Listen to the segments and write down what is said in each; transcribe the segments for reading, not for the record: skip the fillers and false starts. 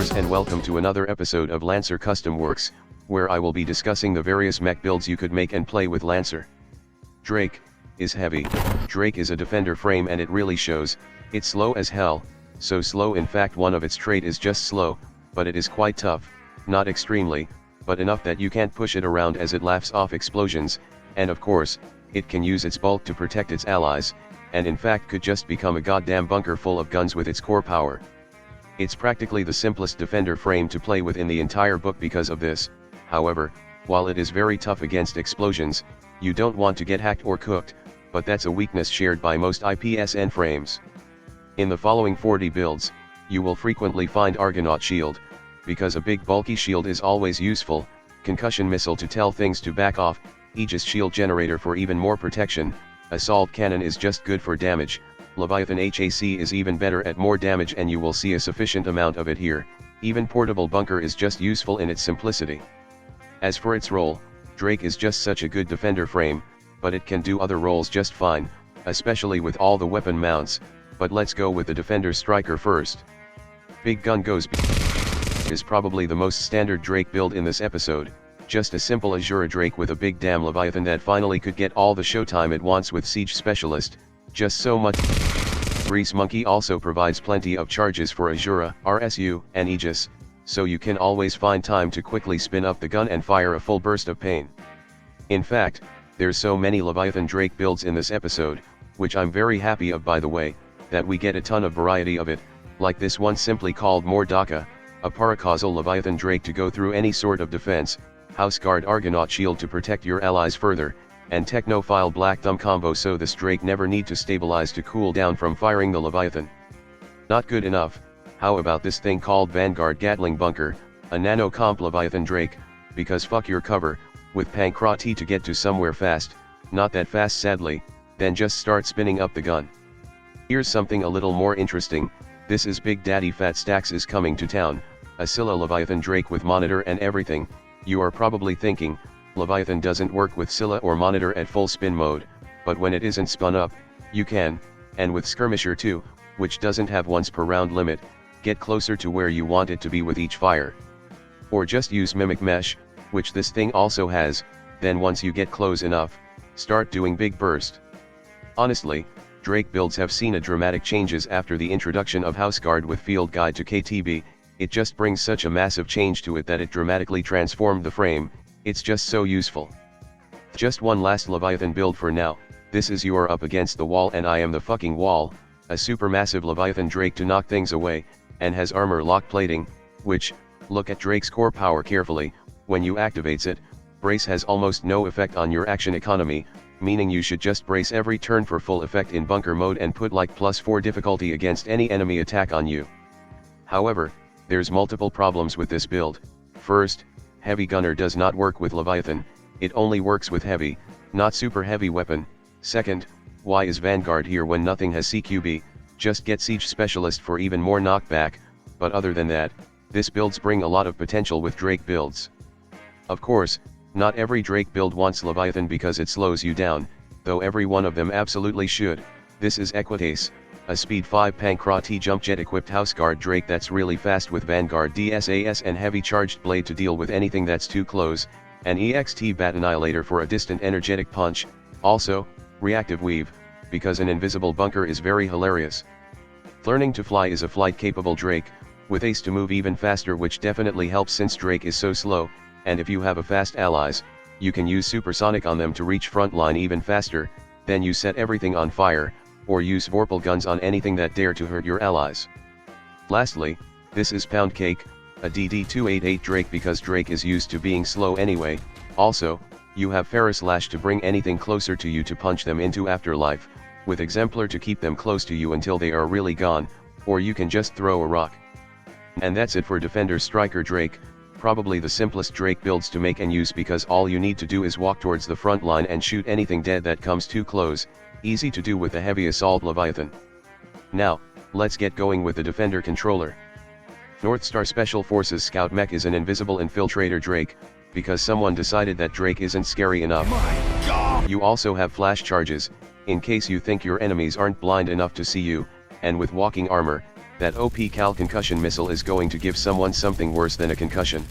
viewers, and welcome to another episode of Lancer Custom Werks, where I will be discussing the various mech builds you could make and play with Lancer. Drake is heavy. Drake is a defender frame and it really shows. It's slow as hell, so slow in fact one of its trait is just slow, but it is quite tough, not extremely, but enough that you can't push it around as it laughs off explosions, and of course, it can use its bulk to protect its allies, and in fact could just become a goddamn bunker full of guns with its core power. It's practically the simplest defender frame to play with in the entire book because of this. However, while it is very tough against explosions, you don't want to get hacked or cooked, but that's a weakness shared by most IPSN frames. In the following 40 builds, you will frequently find Argonaut shield, because a big bulky shield is always useful, concussion missile to tell things to back off, Aegis shield generator for even more protection, assault cannon is just good for damage, Leviathan HAC is even better at more damage and you will see a sufficient amount of it here, even portable bunker is just useful in its simplicity. As for its role, Drake is just such a good defender frame, but it can do other roles just fine, especially with all the weapon mounts, but let's go with the defender striker first. Big gun goes is probably the most standard Drake build in this episode, just a simple ASURA Drake with a big damn Leviathan that finally could get all the showtime it wants with Siege Specialist, just so much. Grease Monkey also provides plenty of charges for ASURA, RSU, and Aegis, so you can always find time to quickly spin up the gun and fire a full burst of pain. In fact, there's so many Leviathan Drake builds in this episode, which I'm very happy of by the way, that we get a ton of variety of it, like this one simply called More Dakka, a Paracausal Leviathan Drake to go through any sort of defense, House Guard Argonaut shield to protect your allies further, and Technophile Black Thumb combo so this Drake never need to stabilize to cool down from firing the Leviathan. Not good enough, how about this thing called Vanguard Gatling Bunker, a Nanocomp Leviathan Drake, because fuck your cover, with Pankrati to get to somewhere fast, not that fast sadly, then just start spinning up the gun. Here's something a little more interesting, this is Big Daddy Fat Stacks is coming to town, a SCYLLA Leviathan Drake with monitor and everything. You are probably thinking, Leviathan doesn't work with SCYLLA or monitor at full spin mode, but when it isn't spun up, you can, and with Skirmisher too, which doesn't have once per round limit, get closer to where you want it to be with each fire. Or just use Mimic Mesh, which this thing also has, then once you get close enough, start doing big burst. Honestly, Drake builds have seen a dramatic changes after the introduction of House Guard with Field Guide to KTB, it just brings such a massive change to it that it dramatically transformed the frame, it's just so useful. Just one last Leviathan build for now, this is you're up against the wall and I am the fucking wall, a supermassive Leviathan Drake to knock things away, and has armor lock plating, which, look at Drake's core power carefully, when you activates it, brace has almost no effect on your action economy, meaning you should just brace every turn for full effect in bunker mode and put like +4 difficulty against any enemy attack on you. However, there's multiple problems with this build. First, Heavy Gunner does not work with Leviathan, it only works with heavy, not super heavy weapon. Second, why is Vanguard here when nothing has CQB, just get Siege Specialist for even more knockback, but other than that, this builds bring a lot of potential with Drake builds. Of course, not every Drake build wants Leviathan because it slows you down, though every one of them absolutely should. This is Equites, a Speed 5 Pankrati jump jet equipped House Guard Drake that's really fast with Vanguard DSAS and heavy charged blade to deal with anything that's too close, an EXT bat Annihilator for a distant energetic punch, also, Reactive weave, because an invisible bunker is very hilarious. Learning to fly is a flight capable Drake, with ace to move even faster which definitely helps since Drake is so slow, and if you have a fast allies, you can use supersonic on them to reach front line even faster, then you set everything on fire, or use Vorpal guns on anything that dare to hurt your allies. Lastly, this is Pound Cake, a DD288 Drake because Drake is used to being slow anyway, also, you have Ferris Lash to bring anything closer to you to punch them into afterlife, with Exemplar to keep them close to you until they are really gone, or you can just throw a rock. And that's it for Defender Striker Drake, probably the simplest Drake builds to make and use because all you need to do is walk towards the front line and shoot anything dead that comes too close, easy to do with the heavy assault Leviathan. Now, let's get going with the Defender Controller. Northstar Special Forces Scout Mech is an invisible infiltrator Drake, because someone decided that Drake isn't scary enough. You also have flash charges, in case you think your enemies aren't blind enough to see you, and with walking armor, That OP Cal concussion missile is going to give someone something worse than a concussion.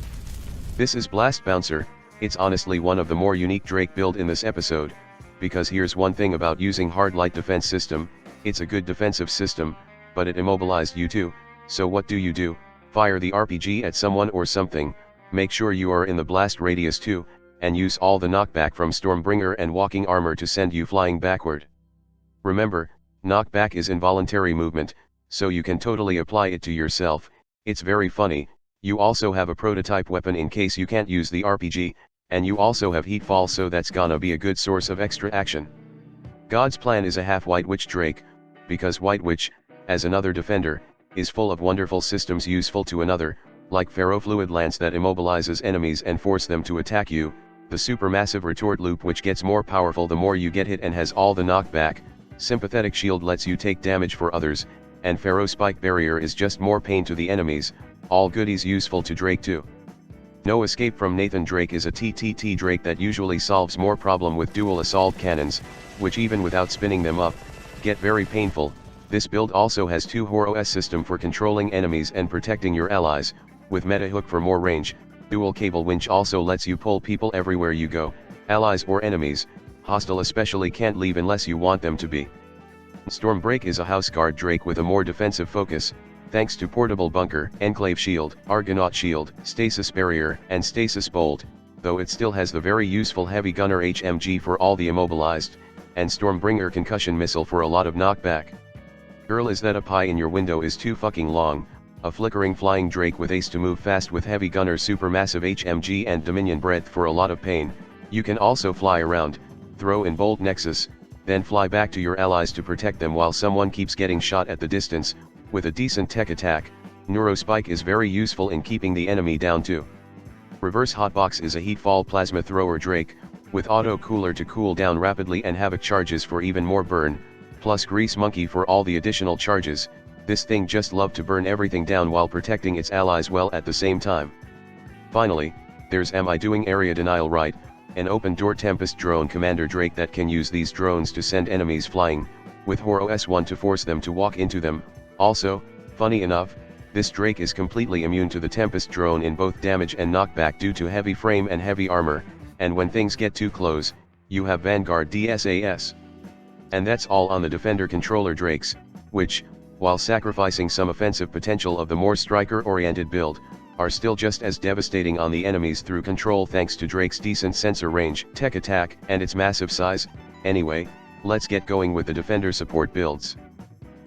This is Blast Bouncer. It's honestly one of the more unique Drake build in this episode, because here's one thing about using hard light defense system, it's a good defensive system, but it immobilized you too, so what do? Fire the RPG at someone or something, make sure you are in the blast radius too, and use all the knockback from Stormbringer and walking armor to send you flying backward. Remember, knockback is involuntary movement, so you can totally apply it to yourself. It's very funny. You also have a prototype weapon in case you can't use the RPG, and you also have Heatfall, so that's gonna be a good source of extra action. God's Plan is a half White Witch Drake, because White Witch, as another defender, is full of wonderful systems useful to another, like Ferrofluid Lance that immobilizes enemies and force them to attack you, the Supermassive Retort Loop which gets more powerful the more you get hit and has all the knockback, Sympathetic Shield lets you take damage for others, and Pharaoh Spike Barrier is just more pain to the enemies, all goodies useful to Drake too. No Escape from Nathan Drake is a TTT Drake that usually solves more problem with dual assault cannons, which even without spinning them up, get very painful. This build also has 2 Horo-S system for controlling enemies and protecting your allies, with Meta Hook for more range, Dual Cable Winch also lets you pull people everywhere you go, allies or enemies, hostile especially can't leave unless you want them to be. Stormbreak is a House Guard Drake with a more defensive focus, thanks to Portable Bunker, Enclave Shield, Argonaut Shield, Stasis Barrier, and Stasis Bolt, though it still has the very useful Heavy Gunner HMG for all the immobilized, and Stormbringer Concussion Missile for a lot of knockback. Girl, is that a pie in your window is too fucking long, a flickering flying Drake with ace to move fast with Heavy Gunner Supermassive HMG and Dominion Breadth for a lot of pain. You can also fly around, throw in Bolt Nexus, then fly back to your allies to protect them while someone keeps getting shot at the distance. With a decent tech attack, Neurospike is very useful in keeping the enemy down too. Reverse Hotbox is a Heatfall Plasma Thrower Drake, with Auto Cooler to cool down rapidly and Havoc charges for even more burn, plus Grease Monkey for all the additional charges. This thing just love to burn everything down while protecting its allies well at the same time. Finally, there's Am I Doing Area Denial Right, an open door Tempest drone commander Drake that can use these drones to send enemies flying, with Horo S1 to force them to walk into them. Also, funny enough, this Drake is completely immune to the Tempest drone in both damage and knockback due to heavy frame and heavy armor, and when things get too close, you have Vanguard DSAS. And that's all on the Defender Controller Drakes, which, while sacrificing some offensive potential of the more striker-oriented build, are still just as devastating on the enemies through control thanks to Drake's decent sensor range, tech attack, and its massive size. Anyway, let's get going with the Defender support builds.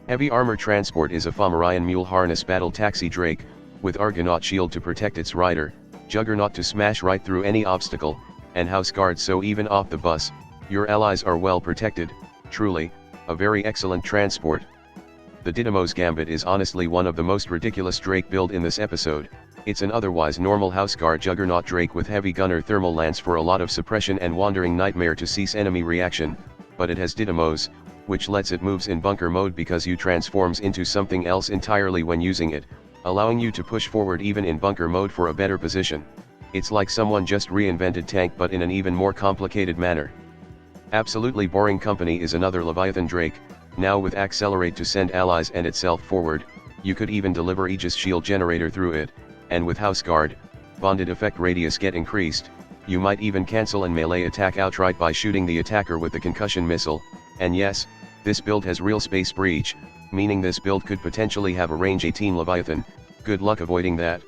Heavy Armor Transport is a Fomorian Mule Harness Battle Taxi Drake, with Argonaut Shield to protect its rider, Juggernaut to smash right through any obstacle, and House Guard so even off the bus, your allies are well protected. Truly, a very excellent transport. The Dynamos Gambit is honestly one of the most ridiculous Drake build in this episode. It's an otherwise normal House Guard Juggernaut Drake with Heavy Gunner Thermal Lance for a lot of suppression and Wandering Nightmare to cease enemy reaction, but it has Dynamos, which lets it moves in bunker mode because you transforms into something else entirely when using it, allowing you to push forward even in bunker mode for a better position. It's like someone just reinvented tank but in an even more complicated manner. Absolutely Boring Company is another Leviathan Drake, now with Accelerate to send allies and itself forward. You could even deliver Aegis Shield Generator through it, and with House Guard, Bonded Effect Radius get increased. You might even cancel an melee attack outright by shooting the attacker with the concussion missile. And yes, this build has real space breach, meaning this build could potentially have a range 18 Leviathan. Good luck avoiding that.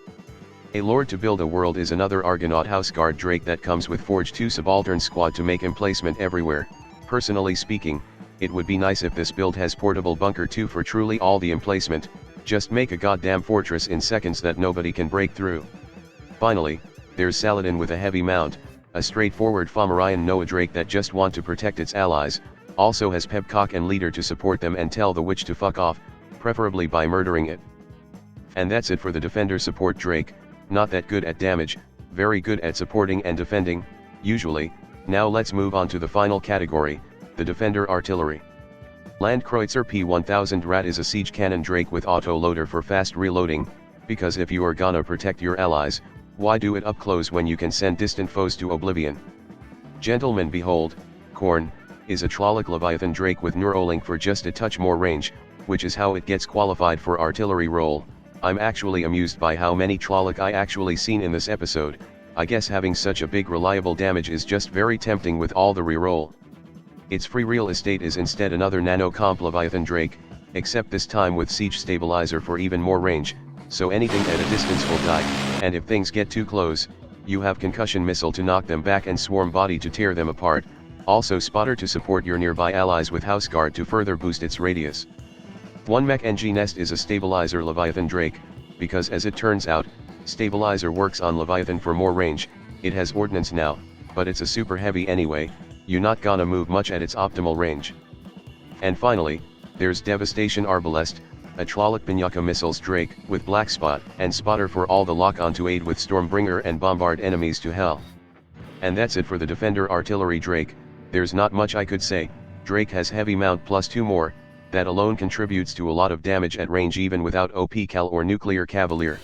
A Lord to Build a World is another Argonaut House Guard Drake that comes with Forge 2 Subaltern Squad to make emplacement everywhere. Personally speaking, it would be nice if this build has Portable Bunker 2 for truly all the emplacement. Just make a goddamn fortress in seconds that nobody can break through. Finally, there's Saladin with a heavy mount, a straightforward Fomorian Noah Drake that just want to protect its allies, also has Pebcock and Leader to support them and tell the witch to fuck off, preferably by murdering it. And that's it for the Defender Support Drake, not that good at damage, very good at supporting and defending, usually. Now let's move on to the final category, the Defender Artillery. Landkreutzer P1000 Rat is a siege cannon Drake with auto-loader for fast reloading, because if you are gonna protect your allies, why do it up close when you can send distant foes to oblivion? Gentlemen behold, Korn, is a Tlaloc Leviathan Drake with Neurolink for just a touch more range, which is how it gets qualified for artillery role. I'm actually amused by how many Trolloc I actually seen in this episode. I guess having such a big reliable damage is just very tempting with all the reroll. Its free real estate is instead another Nanocomp Leviathan Drake, except this time with siege stabilizer for even more range, so anything at a distance will die, and if things get too close, you have concussion missile to knock them back and swarm body to tear them apart, also spotter to support your nearby allies with house guard to further boost its radius. One Mech NG Nest is a stabilizer Leviathan Drake, because as it turns out, stabilizer works on Leviathan for more range. It has ordnance now, but it's a super heavy anyway, you not gonna move much at its optimal range. And finally, there's Devastation Arbalest, a Trolloc Binyaka missiles Drake, with black spot and spotter for all the lock-on to aid with Stormbringer and bombard enemies to hell. And that's it for the Defender Artillery Drake. There's not much I could say. Drake has heavy mount plus 2 more, that alone contributes to a lot of damage at range even without OP Cal or Nuclear Cavalier.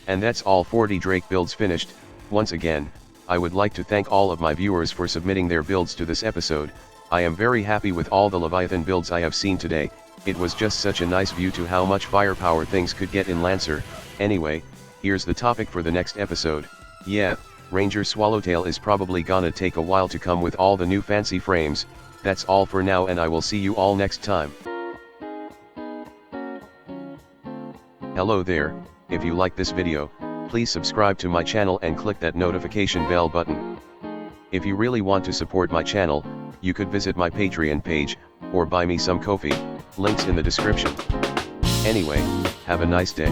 And that's all 40 Drake builds finished. Once again, I would like to thank all of my viewers for submitting their builds to this episode. I am very happy with all the Leviathan builds I have seen today. It was just such a nice view to how much firepower things could get in Lancer. Anyway, here's the topic for the next episode. Yeah, Ranger Swallowtail is probably gonna take a while to come with all the new fancy frames. That's all for now and I will see you all next time. Hello there, if you like this video, please subscribe to my channel and click that notification bell button. If you really want to support my channel, you could visit my Patreon page, or buy me some coffee, links in the description. Anyway, have a nice day.